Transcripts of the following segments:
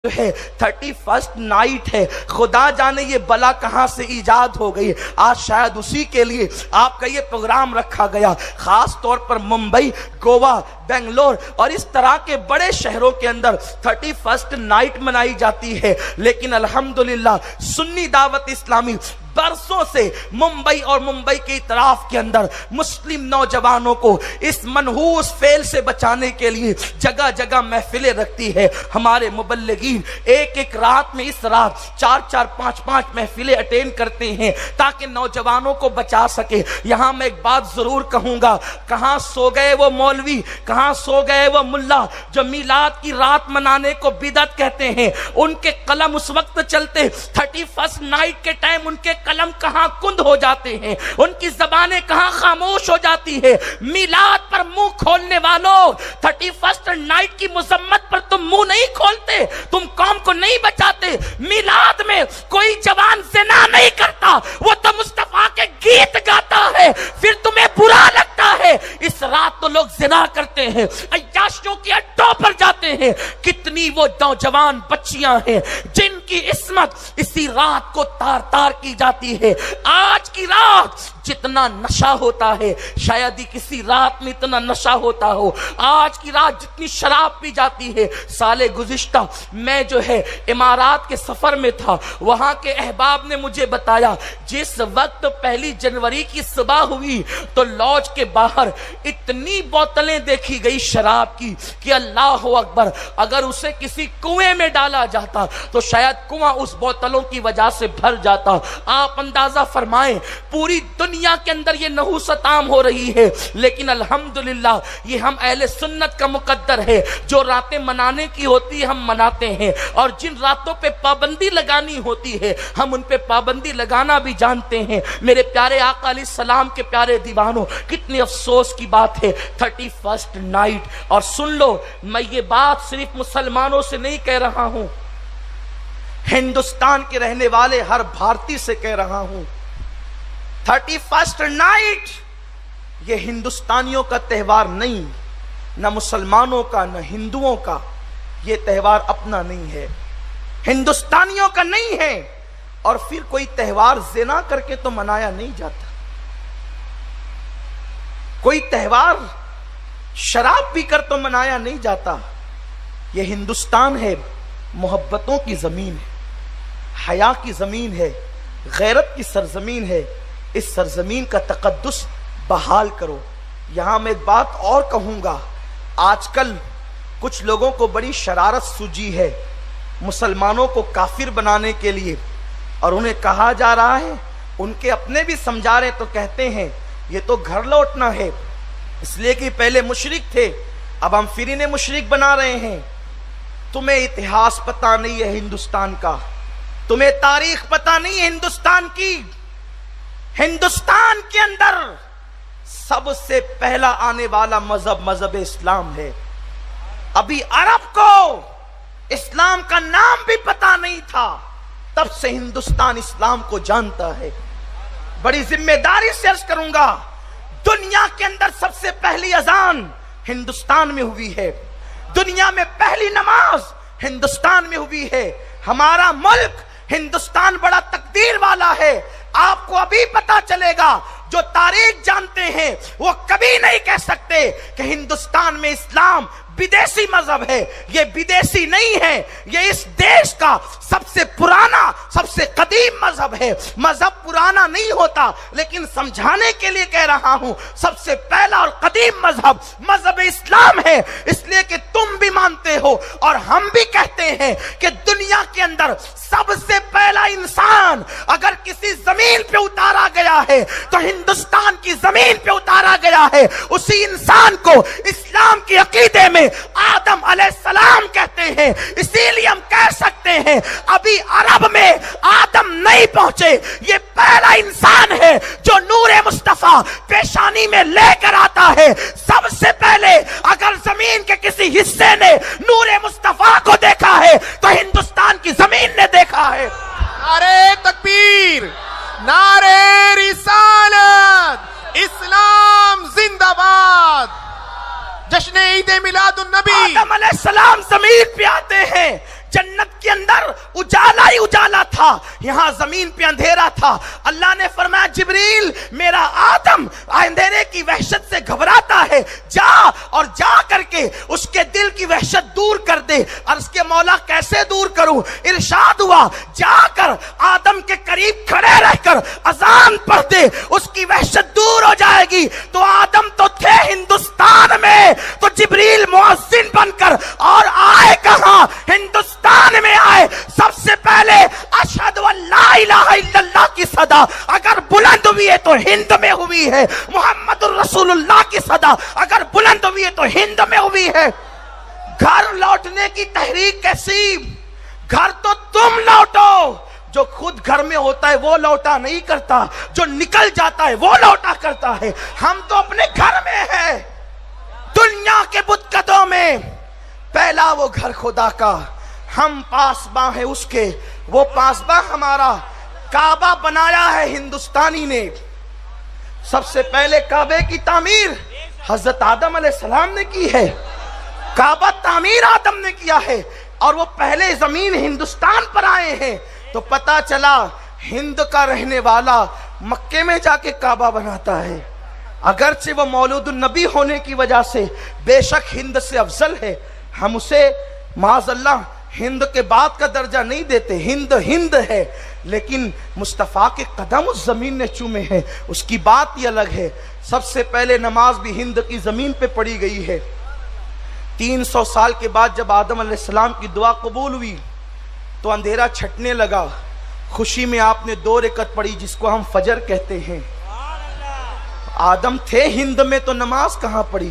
جو ہے 31 نائٹ ہے، خدا جانے یہ بلا کہاں سے ایجاد ہو گئی۔ آج شاید اسی کے لیے آپ کا یہ پروگرام رکھا گیا، خاص طور پر ممبئی، گوا، بنگلور اور اس طرح کے بڑے شہروں کے اندر 31 نائٹ منائی جاتی ہے۔ لیکن الحمدللہ سنی دعوت اسلامی برسوں سے ممبئی اور ممبئی کے اطراف کے اندر مسلم نوجوانوں کو اس منحوس فعل سے بچانے کے لیے جگہ جگہ محفلیں رکھتی ہے۔ ہمارے مبلغین ایک ایک رات میں اس رات 4-4 5-5 محفلیں اٹینڈ کرتے ہیں تاکہ نوجوانوں کو بچا سکے۔ یہاں میں ایک بات ضرور کہوں گا، کہاں سو گئے وہ مولوی، کہاں سو گئے وہ ملا جو میلاد کی رات منانے کو بدعت کہتے ہیں۔ ان کے قلم اس وقت چلتے 31 نائٹ کے ٹائم ان کے قلم کہاں کند ہو جاتے ہیں، ان کی زبانیں کہاں خاموش ہو جاتی ہے۔ میلاد پر منہ کھولنے والوں، 31 نائٹ کی مذمت پر تم منہ نہیں کھولتے، تم قوم کو نہیں بچاتے۔ میلاد میں کوئی جوان زنا نہیں کرتا، وہ تو مصطفیٰ کے گیت گاتا ہے، پھر تمہیں برا لگتا ہے۔ اس رات تو لوگ زنا کرتے ہیں، عیاشیوں کے اڈوں پر جاتے ہیں۔ کتنی وہ نوجوان بچیاں ہیں جن کی عصمت اسی رات کو تار تار کی جاتی ہے۔ آج کی رات جتنا نشہ ہوتا ہے شاید ہی کسی رات میں اتنا نشہ ہوتا ہو۔ آج کی رات جتنی شراب پی جاتی ہے۔ سال گزشتہ میں جو ہے امارات کے سفر میں تھا، وہاں کے احباب نے مجھے بتایا جس وقت 1 جنوری کی صبح ہوئی تو لاج کے باہر اتنی بوتلیں دیکھی گئی شراب کی کہ اللہ اکبر، اگر اسے کسی کنویں میں ڈالا جاتا تو شاید کنواں اس بوتلوں کی وجہ سے بھر جاتا۔ آپ اندازہ فرمائیں پوری دنیا کے اندر یہ نحوست عام ہو رہی ہے، لیکن الحمدللہ یہ ہم اہل سنت کا مقدر ہے۔ جو راتیں منانے کی ہوتی ہے ہم مناتے ہیں، اور جن راتوں پہ پابندی لگانی ہوتی ہے ہم ان پہ پابندی لگانا بھی جانتے ہیں۔ میرے پیارے آقا علیہ السلام کے پیارے دیوانوں، کتنی افسوس کی بات ہے 31 نائٹ۔ اور سن لو، میں یہ بات صرف مسلمانوں سے نہیں کہہ رہا ہوں، ہندوستان کے رہنے والے ہر بھارتی سے کہہ رہا ہوں، 31 نائٹ یہ ہندوستانیوں کا تہوار نہیں، نہ مسلمانوں کا نہ ہندوؤں کا، یہ تہوار اپنا نہیں ہے، ہندوستانیوں کا نہیں ہے۔ اور پھر کوئی تہوار زنا کر کے تو منایا نہیں جاتا، کوئی تہوار شراب پی کر تو منایا نہیں جاتا۔ یہ ہندوستان ہے، محبتوں کی زمین ہے، حیا کی زمین ہے، غیرت کی سرزمین ہے۔ اس سرزمین کا تقدس بحال کرو۔ یہاں میں ایک بات اور کہوں گا، آج کل کچھ لوگوں کو بڑی شرارت سوجی ہے مسلمانوں کو کافر بنانے کے لیے، اور انہیں کہا جا رہا ہے، ان کے اپنے بھی سمجھا رہے تو کہتے ہیں یہ تو گھر لوٹنا ہے، اس لیے کہ پہلے مشرک تھے اب ہم پھر انہیں مشرک بنا رہے ہیں۔ تمہیں اتہاس پتہ نہیں ہے ہندوستان کا، تمہیں تاریخ پتہ نہیں ہے ہندوستان کی۔ ہندوستان کے اندر سب سے پہلا آنے والا مذہب اسلام ہے۔ ابھی عرب کو اسلام کا نام بھی پتہ نہیں تھا، تب سے ہندوستان اسلام کو جانتا ہے۔ بڑی ذمہ داری سے عرض کروں گا، دنیا کے اندر سب سے پہلی اذان ہندوستان میں ہوئی ہے، دنیا میں پہلی نماز ہندوستان میں ہوئی ہے۔ ہمارا ملک ہندوستان بڑا تقدیر والا ہے۔ آپ کو ابھی پتا چلے گا، جو تاریخ جانتے ہیں وہ کبھی نہیں کہہ سکتے کہ ہندوستان میں اسلام بدیسی مذہب ہے۔ یہ بدیسی نہیں ہے، یہ اس دیش کا سب سے پرانا، سب سے قدیم مذہب ہے۔ مذہب پرانا نہیں ہوتا، لیکن سمجھانے کے لیے کہہ رہا ہوں، سب سے پہلا اور قدیم مذہب اسلام ہے۔ اس لیے کہ تم بھی مانتے ہو اور ہم بھی کہتے ہیں کہ دنیا کے اندر سب سے پہلا انسان اگر کسی زمین پہ اتارا گیا ہے تو ہندوستان کی زمین پہ اتارا گیا ہے۔ اسی انسان کو اسلام کے عقیدے میں آدم علیہ السلام کہتے ہیں۔ اسی لیے ہم کہہ سکتے ہیں ابھی عرب میں آدم نہیں پہنچے، یہ پہلا انسان ہے جو نور مصطفیٰ پیشانی میں لے کر آتا ہے۔ سب سے پہلے اگر زمین کے کسی حصے نے نور مصطفیٰ کو دیکھا ہے تو ہندوستان کی زمین نے دیکھا ہے۔ نعرہ تکبیر، نعرہ رسالت، اسلام زندہ باد۔ جشن عید میلاد النبی، آدم علیہ السلام زمین پہ آتے ہیں، جنت کے اندر اجالا ہی اجالا تھا، یہاں زمین پہ اندھیرا تھا۔ اللہ نے فرمایا جبریل میرا آدم اندھیرے کی وحشت سے گھبراتا ہے، جا اور جا کر کے اس کے دل کی وحشت دور کر دے۔ عرض کے مولا کیسے دور کروں؟ ارشاد ہوا جا کر آدم کے قریب کھڑے رہ کر اذان پڑھ دے، اس کی وحشت دور ہو جائے گی۔ تو آدم تو تھے ہندوستان میں، تو جبریل مؤذن بن کر اور آئے کہاں؟ ہندوستان میں آئے۔ سب سے پہلے اشہد ان لا الہ الا اللہ کی صدا اگر بلند ہوئی ہے تو ہند میں ہوئی ہے، محمد الرسول اللہ کی صدا اگر بلند ہوئی ہے تو ہند میں ہوئی ہے۔ گھر لوٹنے کی تحریک کیسی؟ گھر تو تم لوٹو، جو خود گھر میں ہوتا ہے وہ لوٹا نہیں کرتا، جو نکل جاتا ہے وہ لوٹا کرتا ہے۔ ہم تو اپنے گھر میں ہیں، دنیا کے بتکدوں میں۔ پہلا وہ گھر خدا کا، ہم پاسباں ہیں اس کے، وہ پاسباں ہمارا۔ کعبہ بنایا ہے ہندوستانی نے، سب سے پہلے کعبے کی تعمیر حضرت آدم علیہ السلام نے کی ہے، کعبہ تعمیر آدم نے کیا ہے، اور وہ پہلے زمین ہندوستان پر آئے ہیں۔ تو پتا چلا ہند کا رہنے والا مکے میں جا کے کعبہ بناتا ہے، اگرچہ وہ مولود النبی ہونے کی وجہ سے بے شک ہند سے افضل ہے، ہم اسے معاذ اللہ ہند کے بعد کا درجہ نہیں دیتے، ہند ہند ہے، لیکن مصطفیٰ کے قدم اس زمین نے چومے ہیں، اس کی بات ہی الگ ہے۔ سب سے پہلے نماز بھی ہند کی زمین پہ پڑھی گئی ہے۔ 300 سال کے بعد جب آدم علیہ السلام کی دعا قبول ہوئی تو اندھیرا چھٹنے لگا، خوشی میں آپ نے 2 رکعت پڑھی جس کو ہم فجر کہتے ہیں۔ آدم تھے ہند میں تو نماز کہاں پڑھی؟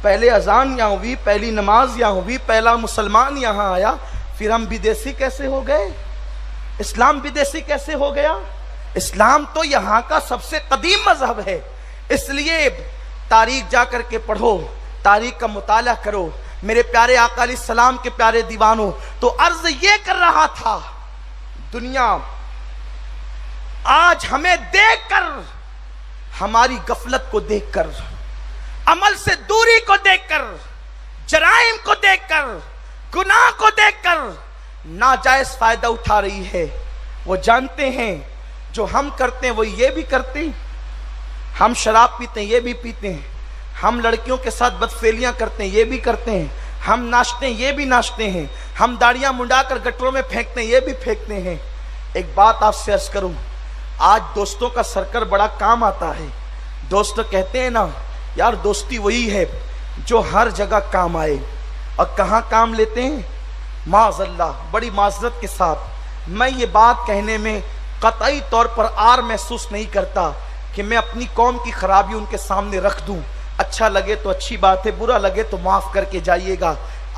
پہلے اذان یہاں ہوئی، پہلی نماز یہاں ہوئی، پہلا مسلمان یہاں آیا، پھر ہم بدیسی کیسے ہو گئے؟ اسلام بدیسی کیسے ہو گیا؟ اسلام تو یہاں کا سب سے قدیم مذہب ہے، اس لیے تاریخ جا کر کے پڑھو، تاریخ کا مطالعہ کرو۔ میرے پیارے آقا علیہ السلام کے پیارے دیوانوں، تو عرض یہ کر رہا تھا، دنیا آج ہمیں دیکھ کر، ہماری غفلت کو دیکھ کر، عمل سے دوری کو دیکھ کر، جرائم کو دیکھ کر، گناہ کو دیکھ کر ناجائز فائدہ اٹھا رہی ہے۔ وہ جانتے ہیں جو ہم کرتے ہیں وہ یہ بھی کرتے ہیں، ہم شراب پیتے ہیں یہ بھی پیتے ہیں، ہم لڑکیوں کے ساتھ بدفعلیاں کرتے ہیں یہ بھی کرتے ہیں، ہم ناچتے ہیں یہ بھی ناچتے ہیں، ہم داڑیاں منڈا کر گٹروں میں پھینکتے ہیں یہ بھی پھینکتے ہیں۔ ایک بات آپ سے عرض کروں، آج دوستوں کا سرکر بڑا کام آتا ہے۔ دوست کہتے ہیں نا یار دوستی وہی ہے جو ہر جگہ کام آئے، اور کہاں کام لیتے ہیں؟ معاذ اللہ، بڑی معذرت کے ساتھ میں یہ بات کہنے میں قطعی طور پر عار محسوس نہیں کرتا کہ میں اپنی قوم کی خرابی ان کے سامنے رکھ دوں۔ اچھا لگے تو اچھی بات ہے، برا لگے تو معاف کر کے جائیے گا۔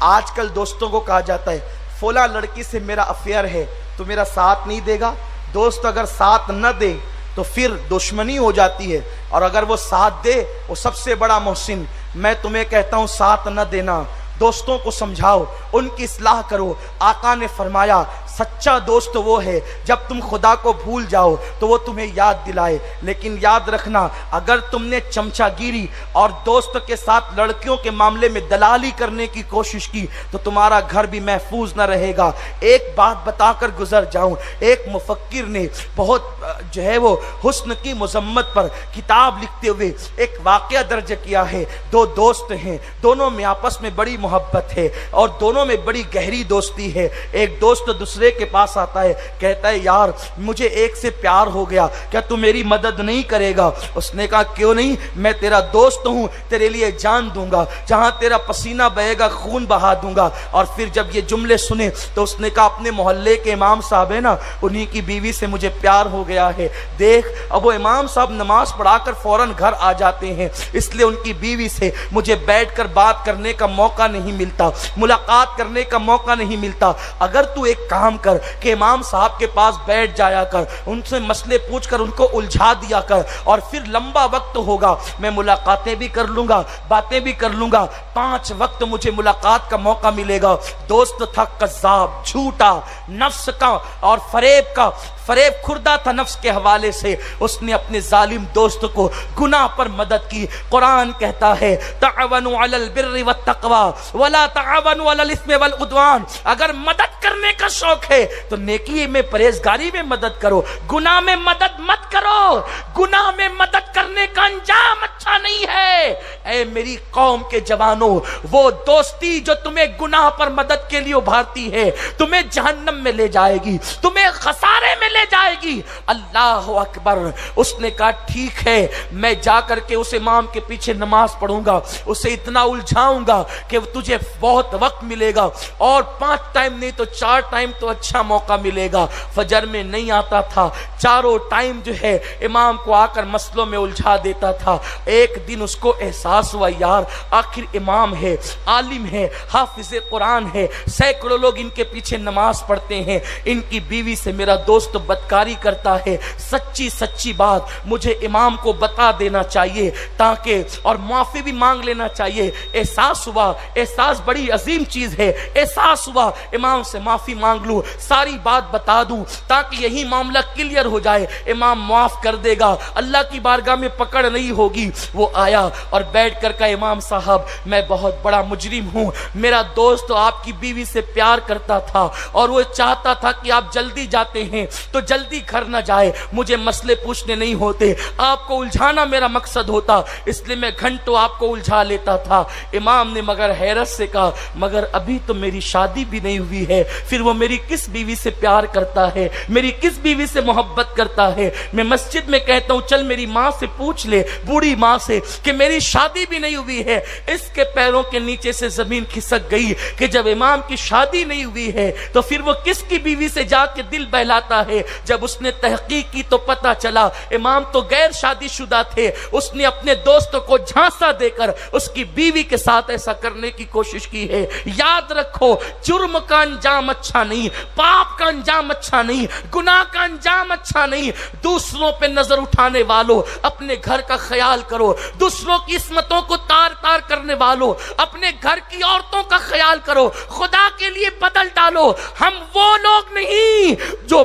آج کل دوستوں کو کہا جاتا ہے فلاں لڑکی سے میرا افیئر ہے تو میرا ساتھ نہیں دے گا۔ دوست اگر ساتھ نہ دے تو پھر دشمنی ہو جاتی ہے، اور اگر وہ ساتھ دے وہ سب سے بڑا محسن۔ میں تمہیں کہتا ہوں ساتھ نہ دینا، دوستوں کو سمجھاؤ، ان کی اصلاح کرو۔ آقا نے فرمایا سچا دوست وہ ہے جب تم خدا کو بھول جاؤ تو وہ تمہیں یاد دلائے، لیکن یاد رکھنا اگر تم نے چمچا گیری اور دوست کے ساتھ لڑکیوں کے معاملے میں دلالی کرنے کی کوشش کی تو تمہارا گھر بھی محفوظ نہ رہے گا۔ ایک بات بتا کر گزر جاؤں، ایک مفکر نے بہت جو ہے وہ حسن کی مذمت پر کتاب لکھتے ہوئے ایک واقعہ درج کیا ہے۔ 2 دوست ہیں، دونوں میں آپس میں بڑی محبت ہے اور دونوں میں بڑی گہری دوستی ہے۔ ایک دوست دوسرے کے پاس آتا ہے، کہتا ہے یار مجھے ایک سے پیار ہو گیا، کیا تو میری مدد نہیں کرے گا؟ اس نے کہا کیوں نہیں، میں تیرا دوست ہوں، تیرے لیے جان دوں گا، جہاں تیرا پسینہ بہے گا خون بہا دوں گا۔ اور پھر جب یہ جملے سنے تو اس نے کہا اپنے محلے کے امام صاحب ہے نا، انہی کی بیوی سے مجھے پیار ہو گیا ہے۔ دیکھ اب وہ امام صاحب نماز پڑھا کر فوراً گھر آ جاتے ہیں، اس لیے ان کی بیوی سے مجھے بیٹھ کر بات کرنے کا موقع نہیں ملتا، ملاقات کرنے کا موقع نہیں ملتا۔ اگر تو ایک کام کر کہ امام صاحب کے پاس بیٹھ جایا کر، ان سے مسئلے پوچھ کر ان کو الجھا دیا کر، اور پھر لمبا وقت ہوگا میں ملاقاتیں بھی کر لوں گا، باتیں بھی کر لوں گا، 5 وقت مجھے ملاقات کا موقع ملے گا۔ دوست تھا قذاب، جھوٹا، نفس کا اور فریب خوردہ تھا نفس کے حوالے سے، اس نے اپنے ظالم دوست کو گناہ پر مدد کی۔ قرآن کہتا ہے تعاونوا علی البر والتقوی ولا تعاونوا علی الاثم والعدوان، اگر مدد کرنے کا شوق ہے تو نیکی میں پرہیزگاری میں مدد کرو، گناہ میں مدد مت کرو، گناہ میں مدد کرنے کا انجام اچھا نہیں ہے۔ اے میری قوم کے جوانوں، وہ دوستی جو تمہیں گناہ پر مدد کے لیے ابھارتی ہے تمہیں جہنم میں لے جائے گی، تمہیں خسارے میں لے جائے گی۔ اللہ اکبر۔ اس نے کہا ٹھیک ہے، میں جا کر کے اس امام کے پیچھے نماز پڑھوں گا، اسے اتنا الجھاؤں گا کہ تجھے بہت وقت ملے گا، اور 5 ٹائم نہیں تو 4 ٹائم تو اچھا موقع ملے گا۔ فجر میں نہیں آتا تھا، چاروں ٹائم جو ہے امام کو آ کر مسئلوں میں الجھا دیتا تھا۔ ایک دن اس کو احساس ہوا یار آخر امام ہے، عالم ہے، حافظ قرآن ہے، سینکڑوں لوگ ان کے پیچھے نماز پڑھتے ہیں، ان کی بیوی سے میرا دوست بدکاری کرتا ہے، سچی بات مجھے امام کو بتا دینا چاہیے تاکہ، اور معافی بھی مانگ لینا چاہیے۔ احساس ہوا، احساس بڑی عظیم چیز ہے، احساس ہوا امام سے معافی مانگ لوں، ساری بات بتا دوں تاکہ یہی معاملہ کلیئر ہو جائے، امام معاف کر دے گا، اللہ کی بارگاہ میں پکڑ نہیں ہوگی۔ وہ آیا اور بیٹھ کر کہا امام صاحب میں بہت بڑا مجرم ہوں، میرا دوست آپ کی بیوی سے پیار کرتا تھا اور وہ چاہتا تھا کہ آپ جلدی جاتے ہیں تو جلدی گھر نہ جائے، مجھے مسئلے پوچھنے نہیں ہوتے، آپ کو الجھانا میرا مقصد ہوتا، اس لیے میں گھنٹوں آپ کو الجھا لیتا تھا۔ امام نے مگر حیرت سے کہا مگر ابھی تو میری شادی بھی نہیں ہوئی ہے، پھر وہ میری کس بیوی سے پیار کرتا ہے، میری کس بیوی سے محبت کرتا ہے؟ میں مسجد میں کہتا ہوں چل میری ماں سے پوچھ لے، بوڑھی ماں سے، کہ میری شادی بھی نہیں ہوئی ہے۔ اس کے پیروں کے نیچے سے زمین کھسک گئی کہ جب امام کی شادی نہیں ہوئی ہے تو پھر وہ کس کی بیوی سے جا کے دل بہلاتا ہے؟ جب اس نے تحقیق کی تو پتا چلا امام تو غیر شادی شدہ تھے، اس نے اپنے دوستوں کو جھانسا دے کر اس کی بیوی کے ساتھ ایسا کرنے کی کوشش کی ہے۔ یاد رکھو جرم کا انجام اچھا نہیں، پاپ کا انجام اچھا نہیں، گناہ کا انجام اچھا نہیں۔ دوسروں پہ نظر اٹھانے والوں اپنے گھر کا خیال کرو، دوسروں کی عصمتوں کو تار تار کرنے والوں اپنے گھر کی عورتوں کا خیال کرو، خدا کے لیے بدل ڈالو۔ ہم وہ لوگ نہیں جو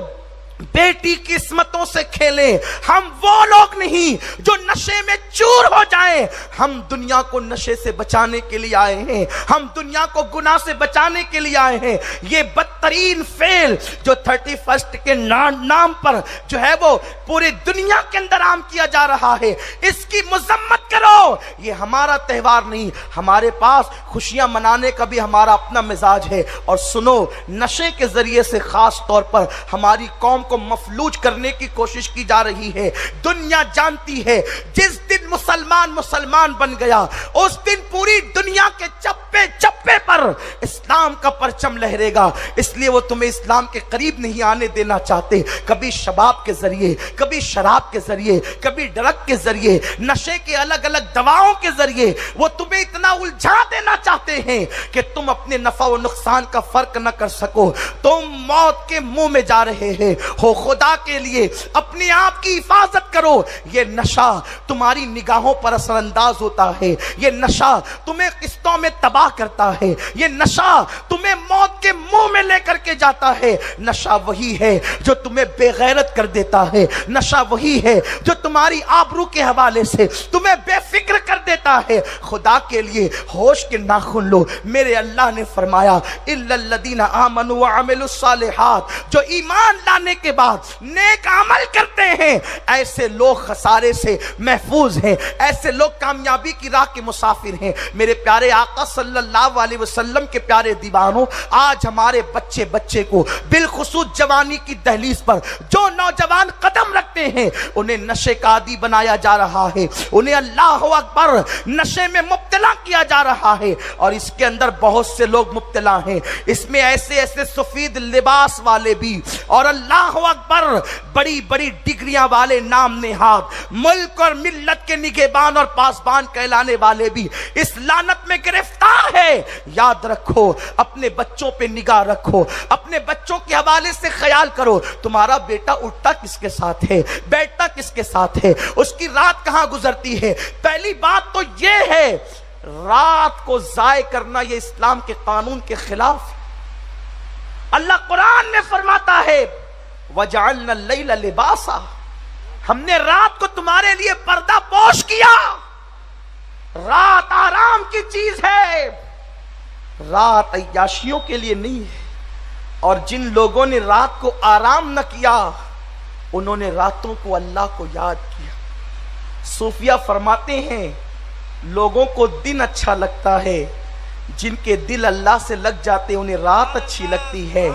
بیٹی کی عصمتوں سے کھیلیں، ہم وہ لوگ نہیں جو نشے میں چور ہو جائیں۔ ہم دنیا کو نشے سے بچانے کے لیے آئے ہیں، ہم دنیا کو گناہ سے بچانے کے لیے آئے ہیں۔ یہ بدترین فعل جو 31 کے نام پر جو ہے وہ پوری دنیا کے اندر عام کیا جا رہا ہے، اس کی مذمت کرو۔ یہ ہمارا تہوار نہیں، ہمارے پاس خوشیاں منانے کا بھی ہمارا اپنا مزاج ہے۔ اور سنو، نشے کے ذریعے سے خاص طور پر ہماری قوم کو مفلوج کرنے کی کوشش کی جا رہی ہے۔ دنیا جانتی ہے جس دن مسلمان بن گیا اس دن پوری دنیا کے چپے چپے پر اسلام کا پرچم لہرے گا، اس لیے وہ تمہیں اسلام کے قریب نہیں آنے دینا چاہتے۔ کبھی شباب کے ذریعے، کبھی شراب کے ذریعے، کبھی ڈرگ کے ذریعے، نشے کے الگ الگ دواؤں کے ذریعے وہ تمہیں اتنا الجھا دینا چاہتے ہیں کہ تم اپنے نفع و نقصان کا فرق نہ کر سکو، تم موت کے منہ میں جا رہے ہیں۔ ہو خدا کے لیے اپنے آپ کی حفاظت کرو۔ یہ نشہ تمہاری نگاہوں پر اثر انداز ہوتا ہے، یہ نشہ تمہیں قسطوں میں تباہ کرتا ہے، یہ نشہ تمہیں موت کے منہ میں لے کر کے جاتا ہے۔ نشہ وہی ہے جو تمہیں بے غیرت کر دیتا ہے، نشہ وہی ہے جو تمہاری آبرو کے حوالے سے تمہیں بے فکر کر دیتا ہے۔ خدا کے لیے ہوش کے ناخن لو۔ میرے اللہ نے فرمایا الا الذین آمنوا وعملوا الصالحات، جو ایمان لانے کے بعد نیک عمل کرتے ہیں ایسے لوگ خسارے سے محفوظ ہیں، ایسے لوگ کامیابی کی راہ کے مسافر ہیں۔ میرے پیارے آقا صلی اللہ علیہ وسلم کے پیارے دیوانوں، آج ہمارے بچے کو بالخصوص جوانی کی دہلیز پر جو نوجوان قدم رکھتے ہیں انہیں نشے کا عادی بنایا جا رہا ہے، انہیں اللہ اکبر نشے میں مبتلا کیا جا رہا ہے، اور اس کے اندر بہت سے لوگ مبتلا ہیں۔ اس میں ایسے سفید لباس والے بھی اور اللہ اکبر بڑی بڑی ڈگریاں والے نام نہاد ملک اور ملت کے نگہبان اور پاسبان کہلانے والے بھی اس لعنت میں گرفتار ہے۔ یاد رکھو، اپنے بچوں پہ نگاہ رکھو، اپنے بچوں کے حوالے سے خیال کرو، تمہارا بیٹا اٹھتا کس کے ساتھ ہے، بیٹھتا کس کے ساتھ ہے، اس کی رات کہاں گزرتی ہے۔ پہلی بات تو یہ ہے رات کو ضائع کرنا یہ اسلام کے قانون کے خلاف۔ اللہ قرآن میں فرماتا ہے وَجَعَلْنَا اللَّيْلَ لِبَاسًا، ہم نے رات کو تمہارے لیے پردہ پوش کیا۔ رات آرام کی چیز ہے، رات عیاشیوں کے لیے نہیں ہے، اور جن لوگوں نے رات کو آرام نہ کیا انہوں نے راتوں کو اللہ کو یاد کیا۔ صوفیہ فرماتے ہیں لوگوں کو دن اچھا لگتا ہے، جن کے دل اللہ سے لگ جاتے انہیں رات اچھی لگتی ہے۔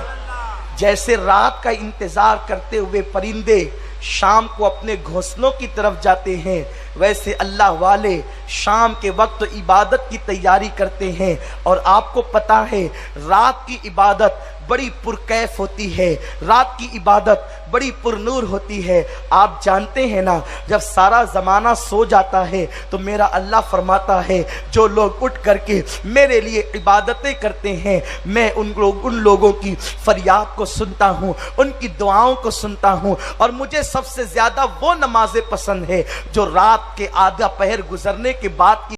جیسے رات کا انتظار کرتے ہوئے پرندے شام کو اپنے گھونسلوں کی طرف جاتے ہیں، ویسے اللہ والے شام کے وقت عبادت کی تیاری کرتے ہیں۔ اور آپ کو پتا ہے رات کی عبادت بڑی پرکیف ہوتی ہے، رات کی عبادت بڑی پر نور ہوتی ہے۔ آپ جانتے ہیں نا جب سارا زمانہ سو جاتا ہے تو میرا اللہ فرماتا ہے جو لوگ اٹھ کر کے میرے لیے عبادتیں کرتے ہیں میں ان لوگوں کی فریاد کو سنتا ہوں، ان کی دعاؤں کو سنتا ہوں، اور مجھے سب سے زیادہ وہ نمازیں پسند ہے جو رات کے آدھا پہر گزرنے کے بعد کی